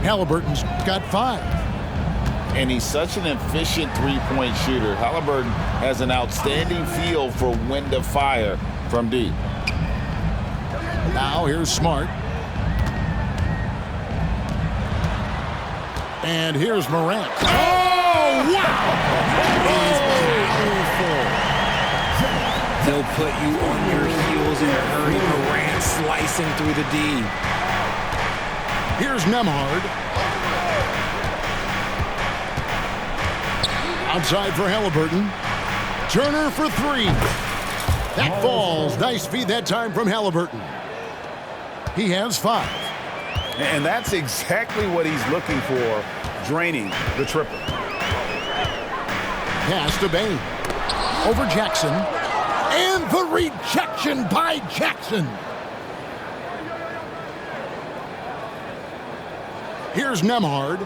Halliburton's got 5. And he's such an efficient three-point shooter. Halliburton has an outstanding feel for when to fire from deep. Now here's Smart. And here's Morant. Oh, wow! He'll put you on your heels in a hurry. Morant slicing through the D. Here's Nembhard. Outside for Halliburton. Turner for 3. That falls. Nice feed that time from Halliburton. He has 5. And that's exactly what he's looking for, draining the triple. Pass to Bain. Over Jackson. And the rejection by Jackson. Here's Nembhard.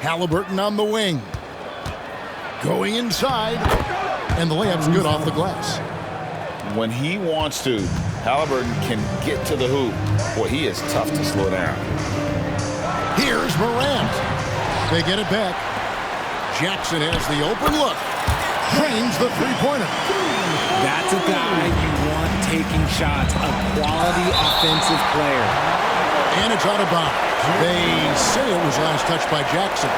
Halliburton on the wing. Going inside. And the layup's good off the glass. When he wants to, Halliburton can get to the hoop. Boy, he is tough to slow down. Here's Morant. They get it back. Jackson has the open look. Drains the three-pointer. That's a guy you want taking shots. A quality offensive player. And it's out of bounds. They say it was last touched by Jackson.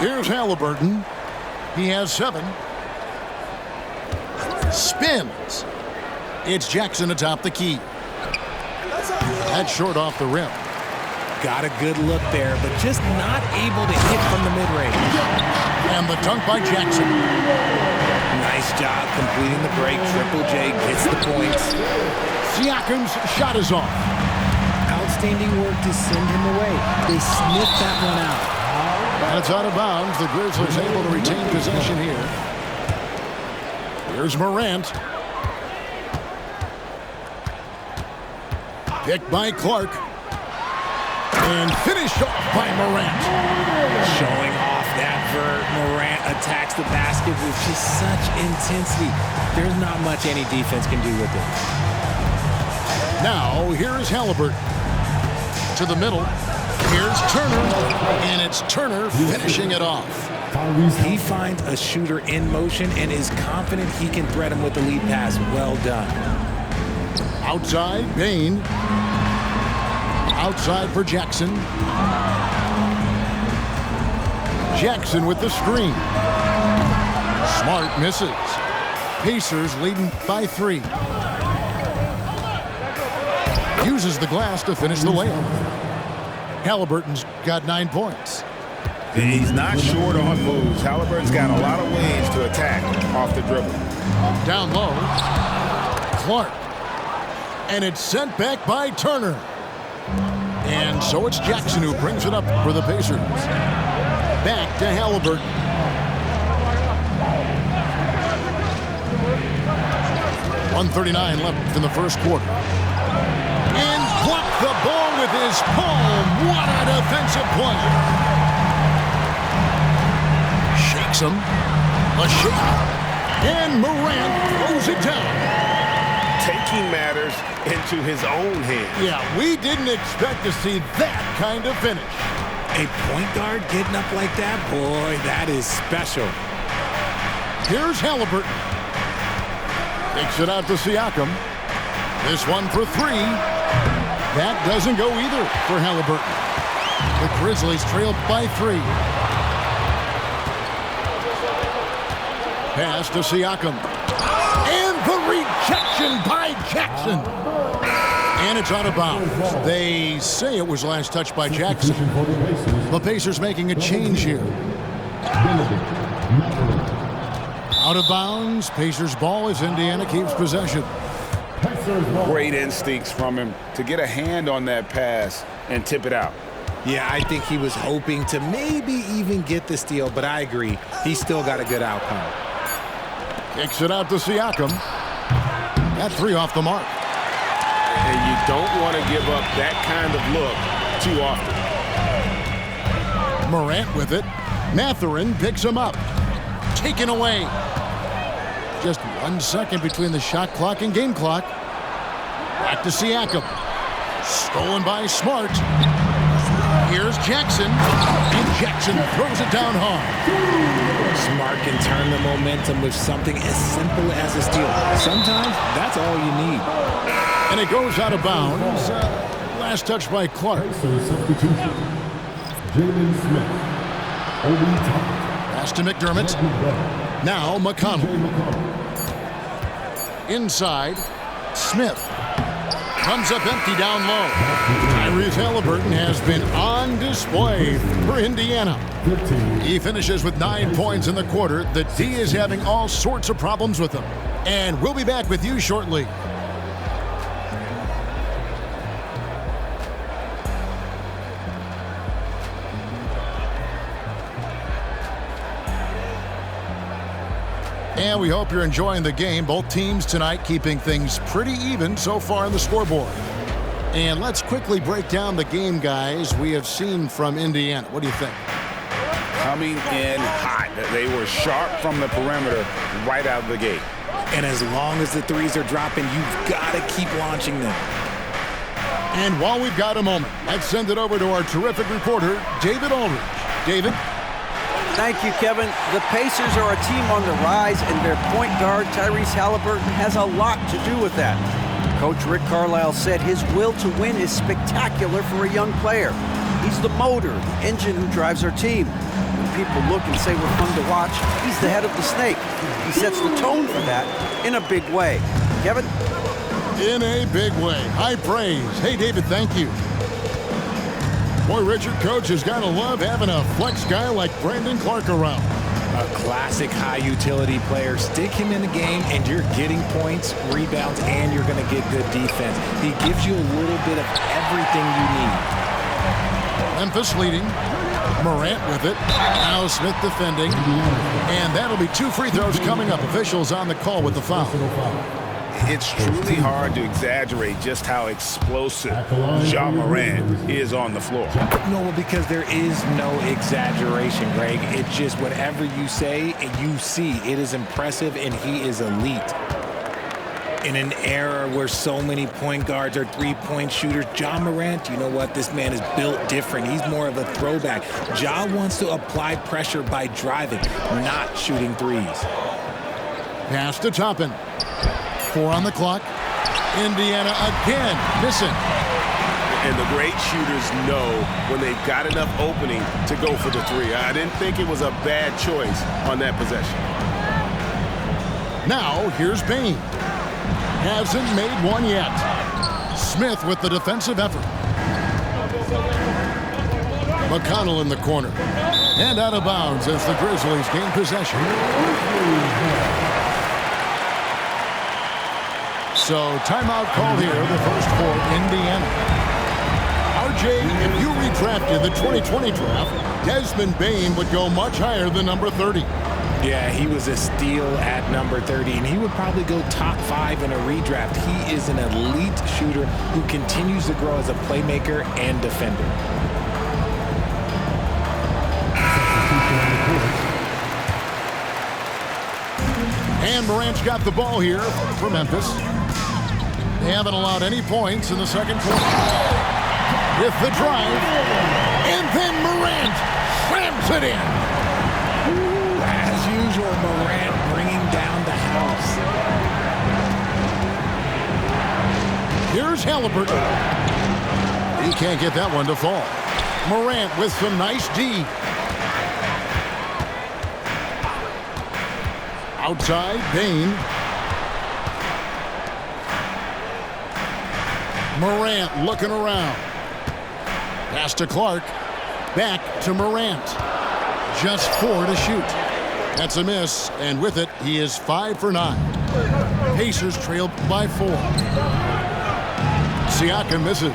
Here's Halliburton. He has 7. Spins. It's Jackson atop the key. That's short off the rim. Got a good look there, but just not able to hit from the mid-range. And the dunk by Jackson. Nice job completing the break. Triple J gets the points. Siakam's shot is off. Outstanding work to send him away. They sniffed that one out. That's out of bounds. The Grizzlies able to retain possession here. Here's Morant. Picked by Clark. And finished off by Morant. Showing off that vert. Morant attacks the basket with just such intensity. There's not much any defense can do with it. Now, here is Halliburton. To the middle. Here's Turner. And it's Turner finishing it off. He finds a shooter in motion and is confident he can thread him with the lead pass. Well done. Outside, Bain. Outside for Jackson. Jackson with the screen. Smart misses. Pacers leading by 3. Uses the glass to finish the layup. Halliburton's got 9 points. He's not short on moves. Halliburton's got a lot of ways to attack off the dribble. Down low. Clark. And it's sent back by Turner. And so it's Jackson who brings it up for the Pacers. Back to Halliburton. .139 left in the first quarter. And blocked the ball with his palm. What a defensive play. Shakes him. A shake. And Morant throws it down. Taking matters into his own hands. Yeah, we didn't expect to see that kind of finish. A point guard getting up like that, boy, that is special. Here's Halliburton. Takes it out to Siakam. This one for 3. That doesn't go either for Halliburton. The Grizzlies trail by 3. Pass to Siakam. And the rejection by Jackson. And it's out of bounds. They say it was last touched by Jackson. The Pacers making a change here. Out of bounds. Pacers ball as Indiana keeps possession. Great instincts from him to get a hand on that pass and tip it out. Yeah, I think he was hoping to maybe even get the steal, but I agree. He still got a good outcome. Kicks it out to Siakam. That 3 off the mark. And you don't want to give up that kind of look too often. Morant with it. Mathurin picks him up. Taken away. just 1 second between the shot clock and game clock. Back to Siakam. Stolen by Smart. Here's Jackson. And Jackson throws it down hard. Smart can turn the momentum with something as simple as a steal. Sometimes that's all you need. And it goes out of bounds. Last touch by Clark. Pass to McDermott. Now McConnell. Inside, Smith. Comes up empty down low. Tyrese Halliburton has been on display for Indiana. He finishes with 9 points in the quarter. The D is having all sorts of problems with him. And we'll be back with you shortly. And we hope you're enjoying the game. Both teams tonight keeping things pretty even so far on the scoreboard. And let's quickly break down the game, guys, we have seen from Indiana. What do you think? Coming in hot. They were sharp from the perimeter right out of the gate. And as long as the threes are dropping, you've got to keep launching them. And while we've got a moment, let's send it over to our terrific reporter, David Aldridge. David? Thank you, Kevin. The Pacers are a team on the rise, and their point guard, Tyrese Halliburton, has a lot to do with that. Coach Rick Carlisle said his will to win is spectacular for a young player. He's the motor, the engine who drives our team. When people look and say we're fun to watch, he's the head of the snake. He sets the tone for that in a big way. Kevin? In a big way. High praise. Hey, David, thank you. Boy, Richard, coach has got to love having a flex guy like Brandon Clark around. A classic high-utility player. Stick him in the game, and you're getting points, rebounds, and you're going to get good defense. He gives you a little bit of everything you need. Memphis leading. Morant with it. Now Smith defending. And that'll be 2 free throws coming up. Officials on the call with the foul. It's truly hard to exaggerate just how explosive Ja Morant is on the floor. No, because there is no exaggeration, Greg. It's just whatever you say and you see. It is impressive, and he is elite. In an era where so many point guards are three-point shooters, Ja Morant, you know what? This man is built different. He's more of a throwback. Ja wants to apply pressure by driving, not shooting threes. Pass to Toppin. 4 on the clock. Indiana again missing. And the great shooters know when they've got enough opening to go for the three. I didn't think it was a bad choice on that possession. Now here's Bain. Hasn't made one yet. Smith with the defensive effort. McConnell in the corner. And out of bounds as the Grizzlies gain possession. So timeout call here, the first for Indiana. RJ, if you redrafted the 2020 draft, Desmond Bain would go much higher than number 30. Yeah, he was a steal at number 30, and he would probably go top 5 in a redraft. He is an elite shooter who continues to grow as a playmaker and defender. And Morant's got the ball here for Memphis. They haven't allowed any points in the second quarter. With the drive, and then Morant slams it in. As usual, Morant bringing down the house. Here's Halliburton. He can't get that one to fall. Morant with some nice D. Outside, Bain. Morant looking around. Pass to Clark. Back to Morant. Just 4 to shoot. That's a miss, and with it, he is 5 for 9. Pacers trail by 4. Siakam misses.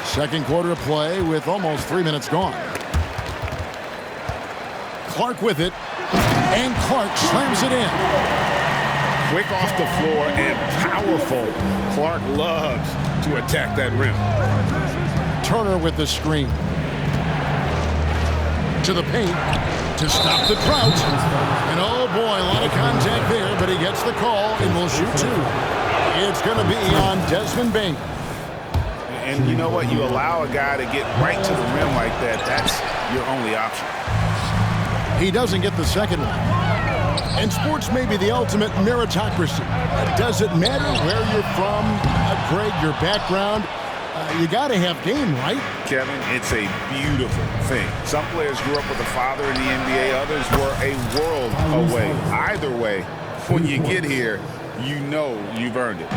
Second quarter of play with almost 3 minutes gone. Clark with it. And Clark slams it in. Quick off the floor and powerful. Clark loves to attack that rim. Turner with the screen. To the paint to stop the drought. And oh boy, a lot of contact there, but he gets the call and will shoot two. It's going to be on Desmond Bain. And you know what? You allow a guy to get right to the rim like that. That's your only option. He doesn't get the second one. And sports may be the ultimate meritocracy. Does it matter where you're from, Greg, your background? You got to have game, right? Kevin, it's a beautiful thing. Some players grew up with a father in the NBA. Others were a world away. Either way, when you get here, you know you've earned it.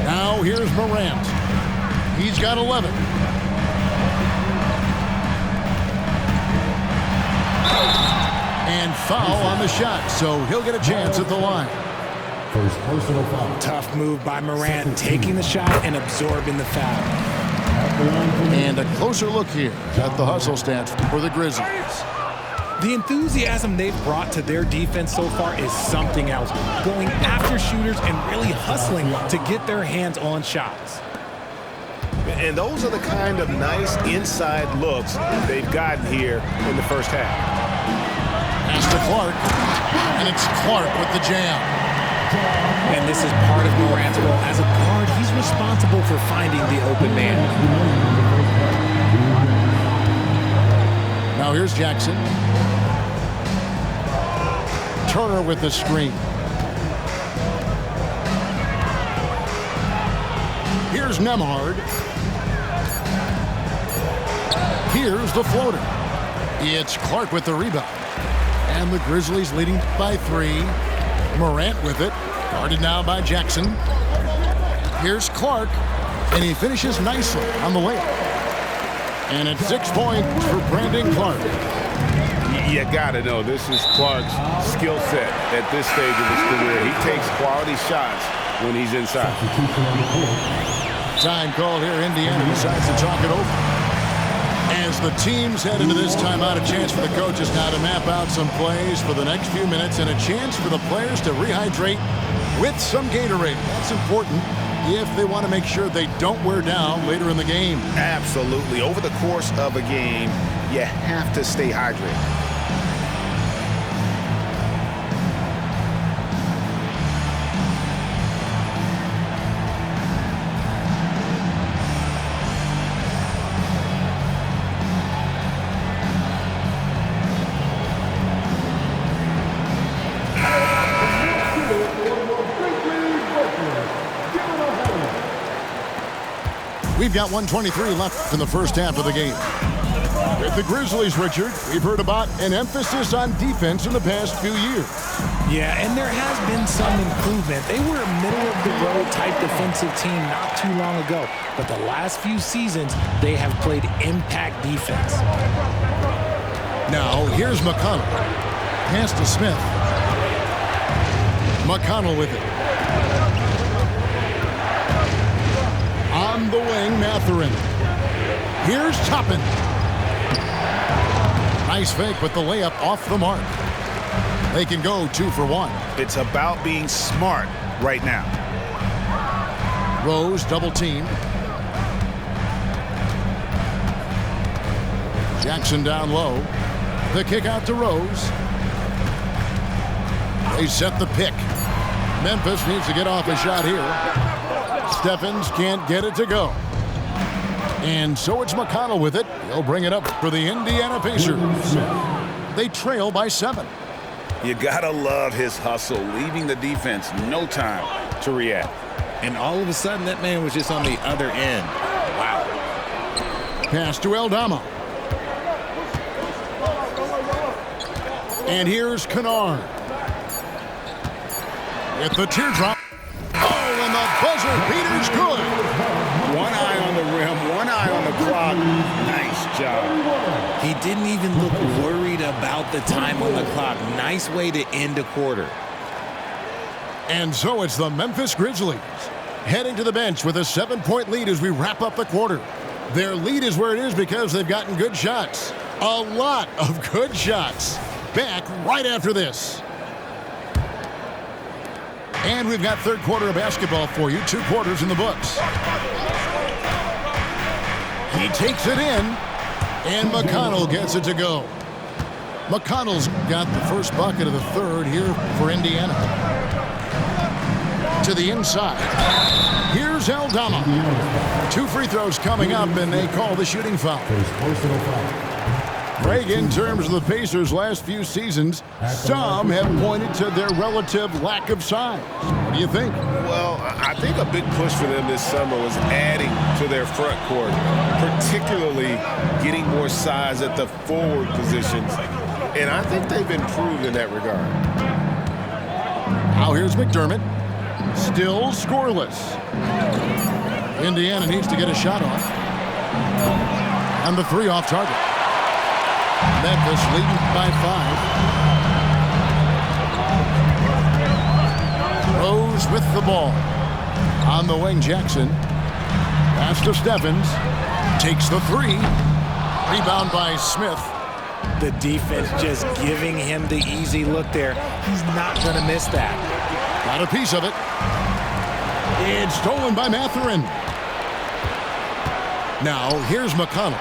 Now here's Morant. He's got 11. And foul on the shot, so he'll get a chance at the line. First personal foul. Tough move by Morant, taking the shot and absorbing the foul. And a closer look here at the hustle stats for the Grizzlies. The enthusiasm they've brought to their defense so far is something else. Going after shooters and really hustling to get their hands on shots. And those are the kind of nice inside looks they've gotten here in the first half. Pass to Clark, and it's Clark with the jam. And this is part of Morant's role. As a guard, he's responsible for finding the open man. Now here's Jackson. Turner with the screen. Here's Nembhard. Here's the floater. It's Clark with the rebound. And the Grizzlies leading by 3. Morant with it. Guarded now by Jackson. Here's Clark. And he finishes nicely on the layup. And it's 6 points for Brandon Clark. You gotta know this is Clark's skill set at this stage of his career. He takes quality shots when he's inside. Time called here. Indiana decides to talk it over. As the teams head into this timeout, a chance for the coaches now to map out some plays for the next few minutes and a chance for the players to rehydrate with some Gatorade. That's important if they want to make sure they don't wear down later in the game. Absolutely. Over the course of a game, you have to stay hydrated. We've got 1:23 left in the first half of the game. With the Grizzlies, Richard, we've heard about an emphasis on defense in the past few years. Yeah, and there has been some improvement. They were a middle-of-the-road type defensive team not too long ago. But the last few seasons, they have played impact defense. Now, here's McConnell. Pass to Smith. McConnell with it. On the wing, Mathurin. Here's Toppin. Nice fake with the layup off the mark. They can go 2 for 1. It's about being smart right now. Rose double teamed. Jackson down low. The kick out to Rose. They set the pick. Memphis needs to get off a shot here. Steffens can't get it to go. And so it's McConnell with it. He'll bring it up for the Indiana Pacers. They trail by 7. You gotta love his hustle, leaving the defense no time to react. And all of a sudden, that man was just on the other end. Wow. Pass to Aldama. And here's Kennard. With the teardrop. Oh, and the buzzer beater's good. One eye on the rim, one eye on the clock. Nice job. He didn't even look worried about the time on the clock. Nice way to end a quarter. And so it's the Memphis Grizzlies heading to the bench with a 7-point lead as we wrap up the quarter. Their lead is where it is because they've gotten good shots. A lot of good shots. Back right after this. And we've got third quarter of basketball for you. 2 quarters in the books. He takes it in, and McConnell gets it to go. McConnell's got the first bucket of the third here for Indiana. To the inside. Here's Aldama. 2 free throws coming up, and they call the shooting foul. Greg, in terms of the Pacers' last few seasons, some have pointed to their relative lack of size. What do you think? Well, I think a big push for them this summer was adding to their front court, particularly getting more size at the forward positions. And I think they've improved in that regard. Now here's McDermott. Still scoreless. Indiana needs to get a shot off. And the 3 off target. Memphis leading by 5. Rose with the ball. On the wing, Jackson. Pass to Stephens. Takes the 3. Rebound by Smith. The defense just giving him the easy look there. He's not going to miss that. Got a piece of it. It's stolen by Mathurin. Now, here's McConnell.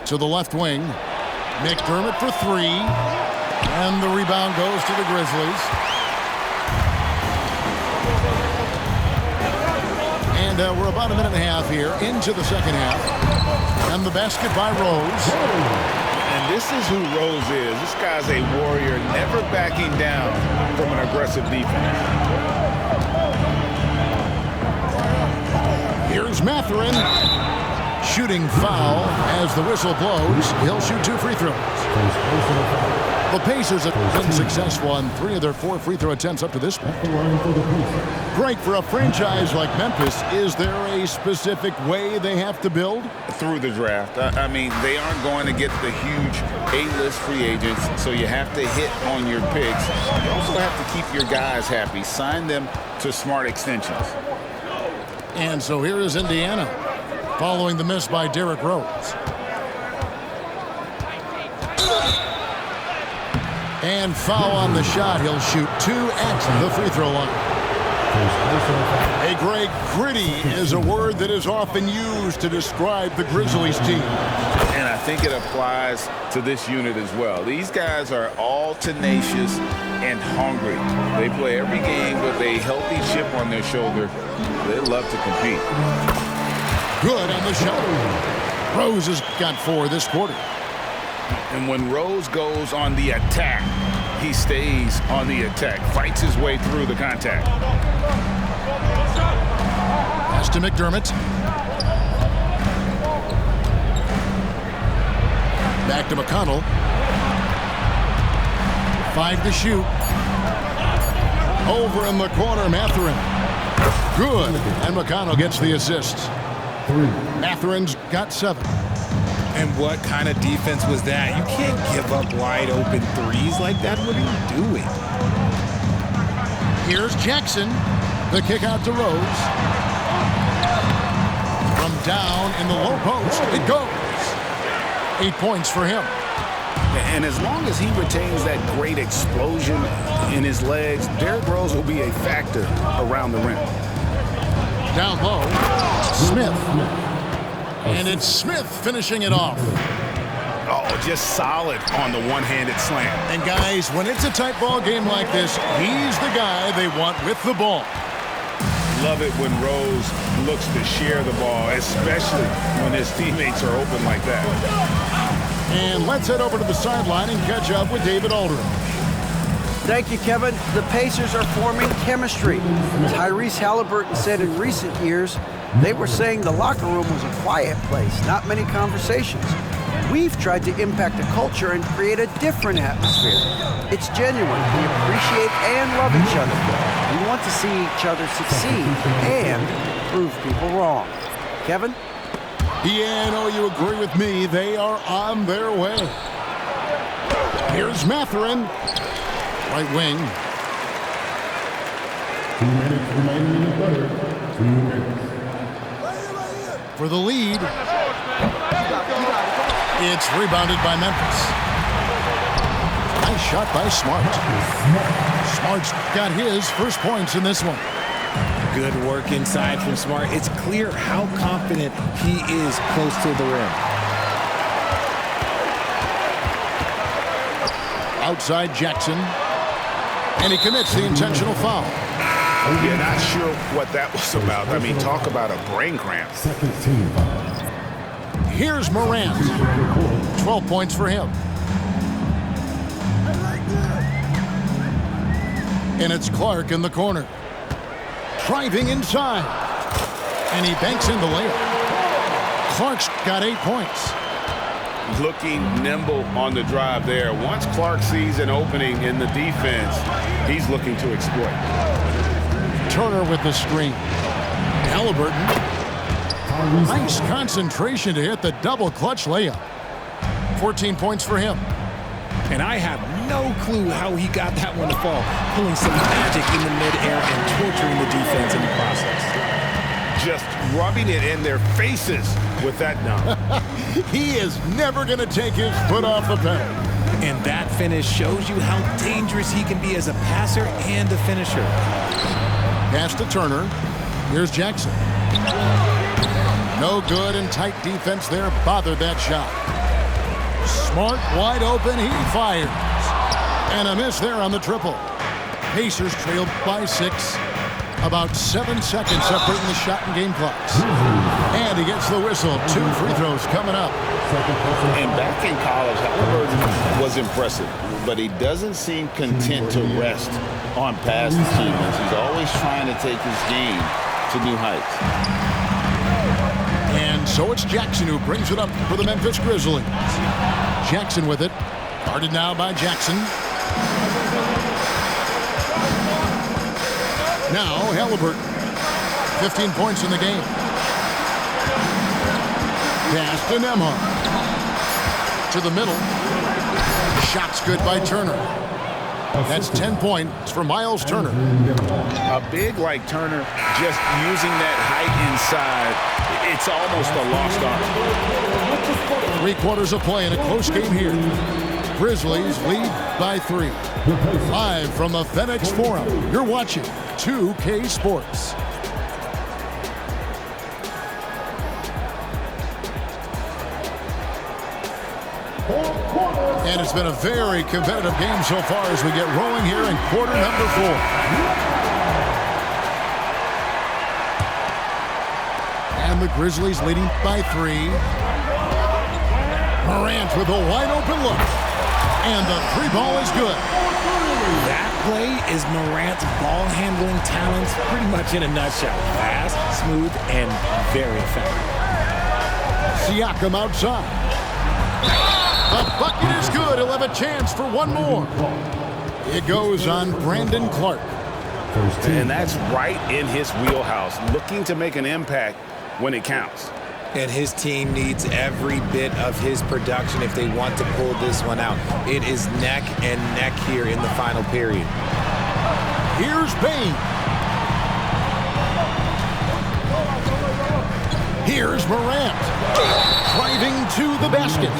To the left wing. McDermott for 3. And the rebound goes to the Grizzlies. And we're about a minute and a half here into the second half. And the basket by Rose. And this is who Rose is. This guy's a warrior, never backing down from an aggressive defense. Here's Mathurin. Shooting foul as the whistle blows. He'll shoot 2 free throws. The Pacers have been successful on 3 of their 4 free throw attempts up to this point. Greg, for a franchise like Memphis, is there a specific way they have to build? Through the draft. I mean, they aren't going to get the huge A-list free agents, so you have to hit on your picks. You also have to keep your guys happy. Sign them to smart extensions. And so here is Indiana, following the miss by Derrick Rose. And foul on the shot. He'll shoot 2 at the free throw line. Hey, Greg, gritty is a word that is often used to describe the Grizzlies team. And I think it applies to this unit as well. These guys are all tenacious and hungry. They play every game with a healthy chip on their shoulder. They love to compete. Good on the shot. Rose has got 4 this quarter. And when Rose goes on the attack, he stays on the attack, fights his way through the contact. Pass to McDermott. Back to McConnell. 5 to shoot. Over in the corner, Mathurin. Good. And McConnell gets the assist. 3. Mathurin's got 7. And what kind of defense was that? You can't give up wide open threes like that. What are you doing? Here's Jackson. The kick out to Rose. From down in the low post, it goes. 8 points for him. And as long as he retains that great explosion in his legs, Derrick Rose will be a factor around the rim. Down low, Smith. And it's Smith finishing it off. Oh, just solid on the one-handed slam. And guys, when it's a tight ball game like this, he's the guy they want with the ball. Love it when Rose looks to share the ball, especially when his teammates are open like that. And let's head over to the sideline and catch up with David Aldridge. Thank you, Kevin. The Pacers are forming chemistry. Tyrese Halliburton said in recent years, they were saying the locker room was a quiet place, not many conversations. We've tried to impact the culture and create a different atmosphere. It's genuine. We appreciate and love each other. We want to see each other succeed and prove people wrong. Kevin? Yeah, I know you agree with me. They are on their way. Here's Mathurin. Right wing. 2 minutes remaining in the third. 2 minutes. For the lead. It's rebounded by Memphis. Nice shot by Smart. Smart's got his first points in this one. Good work inside from Smart. It's clear how confident he is close to the rim. Outside Jackson. And he commits the intentional foul. Yeah, not sure what that was about. I mean, talk about a brain cramp. Second team foul. Here's Morant. 12 points for him. And it's Clark in the corner. Driving inside. And he banks in the layup. Clark's got 8 points. Looking nimble on the drive there. Once Clark sees an opening in the defense, he's looking to exploit. Turner with the screen. Halliburton. Nice concentration to hit the double clutch layup. 14 points for him. And I have no clue how he got that one to fall, pulling some magic in the midair and torturing the defense in the process. Just rubbing it in their faces with that dunk. He is never going to take his foot off the pedal. And that finish shows you how dangerous he can be as a passer and a finisher. Pass to Turner. Here's Jackson. No good, and tight defense there bothered that shot. Smart wide open, he fires. And a miss there on the triple. Pacers trailed by 6. About 7 seconds separating the shot and game clocks. And he gets the whistle. 2 free throws coming up. And back in college, Halliburton was impressive, but he doesn't seem content to rest on past achievements. He's always trying to take his game to new heights. And so it's Jackson who brings it up for the Memphis Grizzlies. Jackson with it. Guarded now by Jackson. Now Halliburton. 15 points in the game. Pass to Nembhard. To the middle. Shot's good by Turner. That's 10 points for Miles Turner. A big like Turner, just using that height inside, it's almost a lost art. 3 quarters of play in a close game here. Grizzlies lead by 3. Live from the FedEx Forum, you're watching 2K Sports. And it's been a very competitive game so far as we get rolling here in quarter number 4. And the Grizzlies leading by 3. Morant with a wide open look. And the 3 ball is good. That play is Morant's ball handling talents pretty much in a nutshell. Fast, smooth, and very effective. Siakam outside. The bucket is good. He'll have a chance for one more. It goes on Brandon Clark. And that's right in his wheelhouse, looking to make an impact when it counts. And his team needs every bit of his production if they want to pull this one out. It is neck and neck here in the final period. Here's Bain. Here's Morant. Driving to the basket.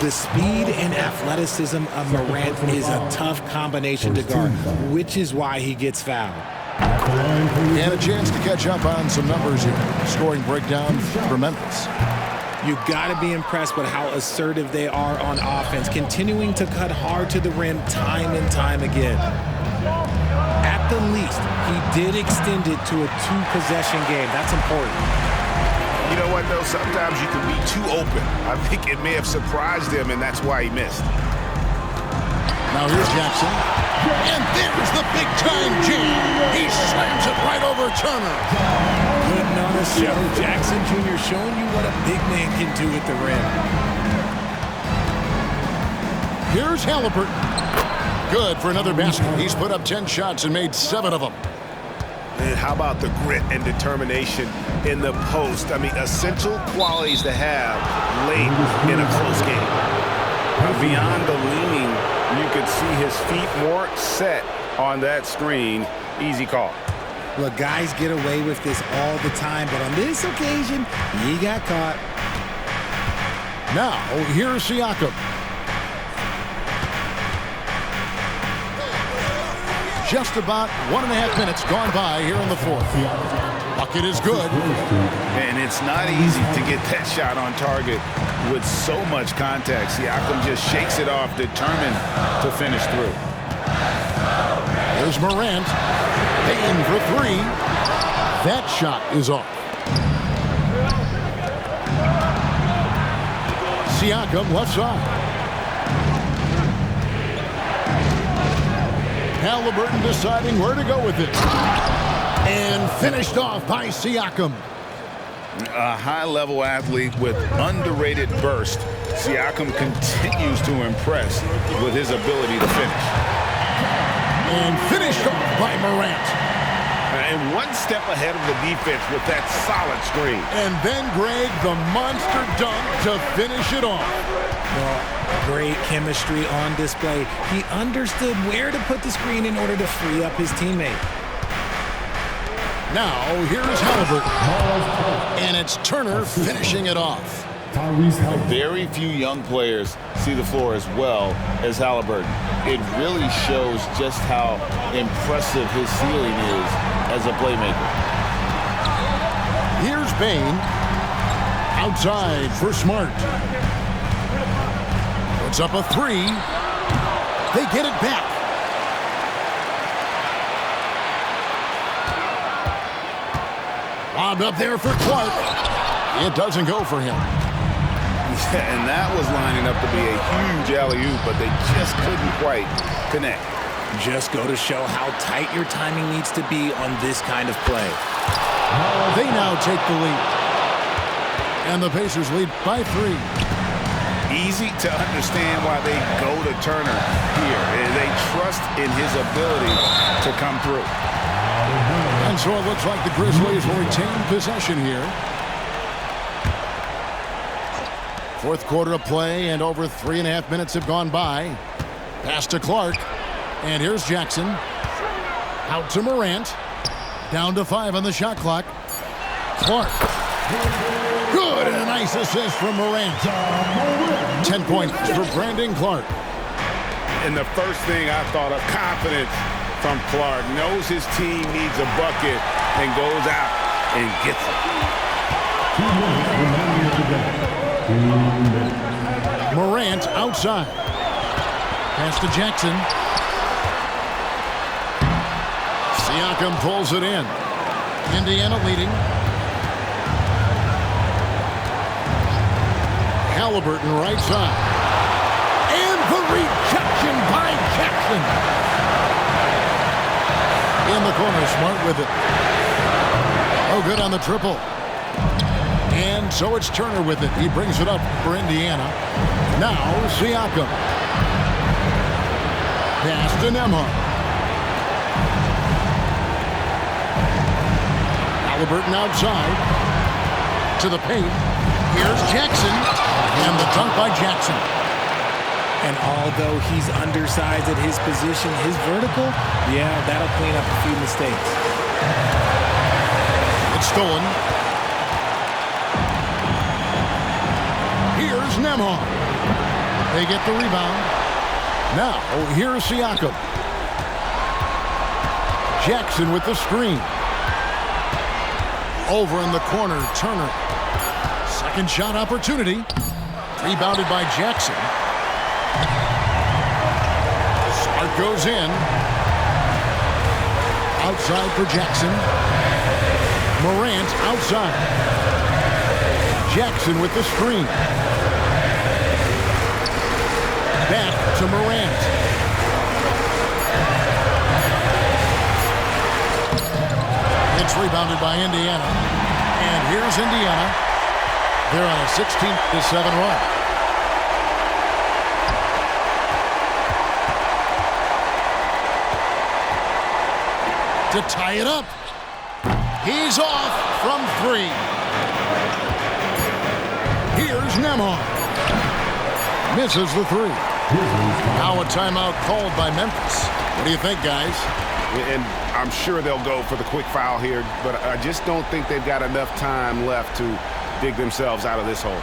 The speed and athleticism of Morant is a tough combination to guard, which is why he gets fouled. And a chance to catch up on some numbers here. Scoring breakdown for Memphis. You got to be impressed with how assertive they are on offense, continuing to cut hard to the rim time and time again. At the least, he did extend it to a 2-possession game. That's important. You know what, though? Sometimes you can be too open. I think it may have surprised him, and that's why he missed. Now here's Jackson. And there's the big-time jam. He slams it right over Turner. Putting on a show. Jackson Jr. showing you what a big man can do at the rim. Here's Halliburton. Good for another basket. He's put up 10 shots and made 7 of them. And how about the grit and determination in the post? I mean, essential qualities to have late in a close game. Beyond the leaning, you could see his feet weren't set on that screen. Easy call. Look, guys get away with this all the time, but on this occasion, he got caught. Now, here's Siakam. just about 1.5 minutes gone by here in the fourth. Bucket is good. And it's not easy to get that shot on target with so much contact. Siakam just shakes it off, determined to finish through. There's Morant. Payne for three. That shot is off. Siakam left side. Halliburton deciding where to go with it. And finished off by Siakam. A high-level athlete with underrated burst. Siakam continues to impress with his ability to finish. And finished off by Morant. And one step ahead of the defense with that solid screen. And then Greg, the monster dunk to finish it off. Well, great chemistry on display. He understood where to put the screen in order to free up his teammate. Now, here is Halliburton. And it's Turner finishing it off. Very few young players see the floor as well as Halliburton. It really shows just how impressive his ceiling is as a playmaker. Here's Payne. Outside for Smart. Puts up a three. They get it back. Lobbed up there for Clark. It doesn't go for him. And that was lining up to be a huge alley-oop, but they just couldn't quite connect. Just go to show how tight your timing needs to be on this kind of play. They now take the lead. And the Pacers lead by 3. Easy to understand why they go to Turner here. They trust in his ability to come through. And so it looks like the Grizzlies will retain possession here. Fourth quarter of play, and over 3.5 minutes have gone by. Pass to Clark. And here's Jackson. Out to Morant. Down to 5 on the shot clock. Clark. Good, and a nice assist from Morant. 10 points for Brandon Clark. And the first thing I thought of, confidence from Clark. Knows his team needs a bucket and goes out and gets it. Morant outside. Pass to Jackson. Siakam pulls it in. Indiana leading. Halliburton right side. And the rejection by Jackson. In the corner, Smart with it. Oh, good on the triple. And so it's Turner with it. He brings it up for Indiana. Now Siakam. Pass to Nembhard. Halliburton outside. To the paint. Here's Jackson. And the dunk by Jackson. And although he's undersized at his position, his vertical, yeah, that'll clean up a few mistakes. It's stolen. Here's Nembhard. They get the rebound. Now, here's Siakam. Jackson with the screen. Over in the corner, Turner. Second shot opportunity. Rebounded by Jackson. Smart goes in. Outside for Jackson. Morant outside. Jackson with the screen. Back to Morant. It's rebounded by Indiana. And here's Indiana. They're on a 16-7 run. To tie it up. He's off from 3. Here's Nembhard. Misses the 3. Now a timeout called by Memphis. What do you think, guys? And I'm sure they'll go for the quick foul here, but I just don't think they've got enough time left to dig themselves out of this hole.